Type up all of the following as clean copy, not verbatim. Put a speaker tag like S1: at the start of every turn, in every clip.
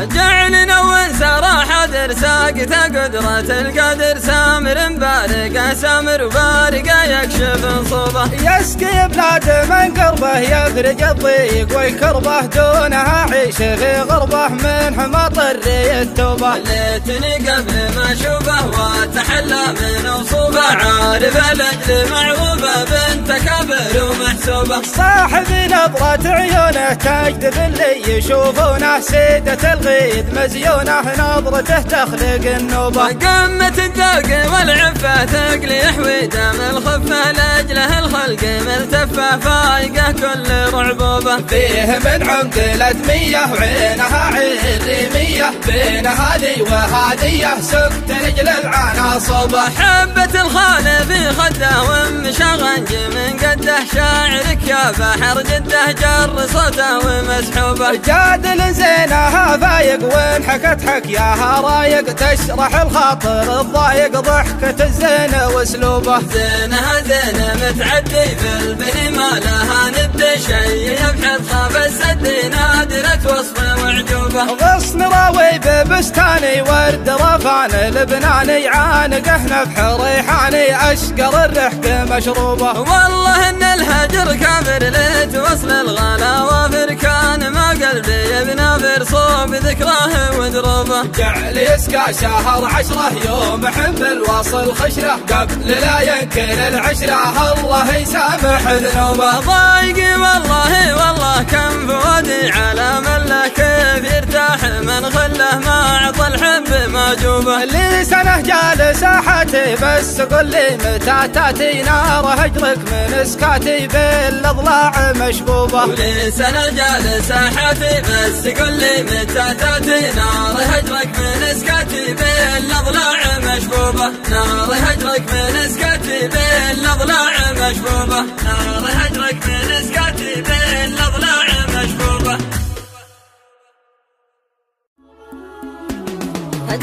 S1: جعلنا وانسرى حذر ساقته قدرة القدر سامر بارقه سامر وبارقه يكشف صوبه
S2: يسقي بلاد من قربه يفرج الضيق والكربه دونها عيش في غربه من حماطر التوبه
S1: ليتني قبل ما اشوفه واتحلى من وصوبه عارف الاجل معروفه بنت كبر ومحسوبه
S2: صاحب نظرة عيونه تجذب اللي يشوفونه سيدة الغيد مزيونه نظرته تخلق النوبه
S1: قمة الذوق والعفة تقلي يحوي دم الخفة لاجله الخلق ملتفة فايقه كل رعبوبه
S2: فيه من عمق الادميه وعينها عريميه بين هذه وهاديه سكت رجل العنا صوبه
S1: حبة الخال في خده ومشغنج من قده شاعرك يا بحر جده جر صوته ومسحوبه
S2: جادل زينها فايق وانحكت حكياها رايق تشرح الخاطر الضايق ضحكة الزين واسلوبه
S1: زينها زين متعدي في البني ما لها ند شي يبحث خاف السد نادرة وصفه وعجوبه
S2: غصن راوي ببستاني ورد رفان لبناني عانقه نفح ريحاني اشقر الرحق مشروبه
S1: والله ان الهجر كافر ليت وصل الغلا وافر كان ما قلبي بنافر صوب ذكراه ودروبه
S2: جعل يسقى شهر 10 يوم حمل وصل خشره قبل لا ينكر العشره الله يسامح ذنوبه
S1: ضايقي والله كم فؤادي على من له كيف يرتاح من خله ما عطى الحب ماجوبه
S2: لسنه جالس ساحتي بس قل لي متى تاتي نار هجرك من اسكاتي بالاضلاع مشبوبه
S1: ولسنه جالس ساحتي بس قل لي متى تاتي نار هجرك من اسكاتي بالاضلاع مشبوبه نار هجرك من اسكاتي بالاضلاع مشبوبه نار هجرك من اسكاتي بالاضلاع مشبوبه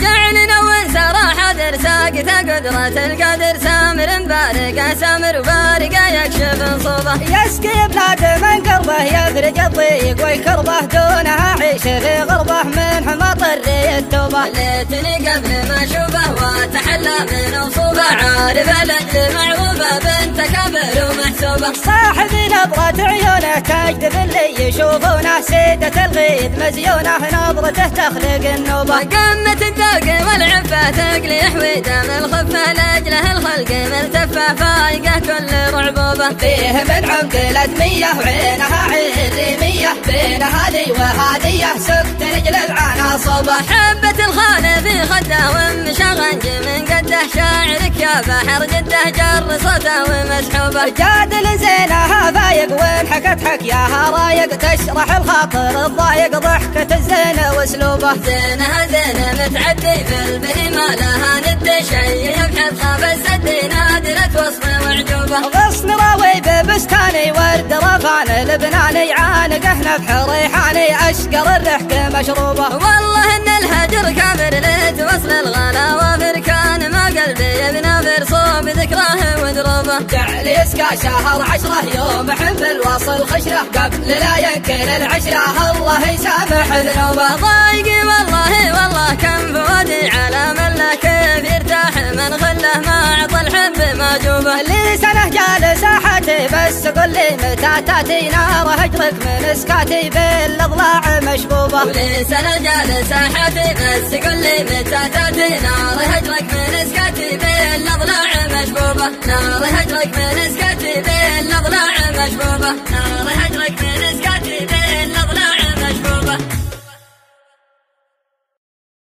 S1: جعلنا وانسرى حذر ساقته قدرة القدر سامر بارقه سامر وبارقه يكشف صوبه
S2: يسقي بلاد من قربه يفرج الضيق والكربه دونها عيش في غربه من حماطر التوبه
S1: ليتني قبل ما اشوفه واتحلى من وصوبه عارف الاجل معروفه بنت كبر ومحسوبه
S2: صاحب نظرة عيونه تجذب اللي يشوفونه سيدة الغيد مزيونه نظرته تخلق النوبه
S1: قمة الذوق والعفة تقلي يحوي دم الخفة لاجله الخلق ملتفة فايقه كل رعبوبه
S2: فيه من عمق الادميه وعينها عريميه بين هذه وهاديه سكت رجل العنا صوبه
S1: حبة الخال في خده ومشغنج من قده شاعرك يا بحر جده جر صوته ومسحوبه
S2: جادل زينها فايق وانحكت حكياها رايق تشرح الخاطر الضايق ضحكة الزين واسلوبه
S1: زينها زين متعدي في البني ما لها ند شي يبحث خاف السد نادرة وصفه وعجوبه
S2: غصن راوي ببستاني ورد رفان لبناني عانقه نفح ريحاني اشقر الرحق مشروبه
S1: والله ان الهجر كافر ليت وصل الغلا وافر كان ما قلبي بنافر صوب ذكراه ودروبه
S2: جعل يسقى شهر 10 يوم حمل وصل خشره قبل لا ينكر العشره الله يسامح ذنوبه
S1: ضايقي والله كم فؤادي على من له كيف يرتاح من خله ما عطى الحب ماجوبه
S2: لسنه جالس ساحتي بس قل لي متى تاتي نار هجرك من اسكاتي بالاضلاع مشبوبه
S1: ولسنه جالس ساحتي بس قل لي متى تاتي نار هجرك من اسكاتي بالاضلاع مشبوبه نار هجرك من اسكاتي بالاضلاع مشبوبه نار هجرك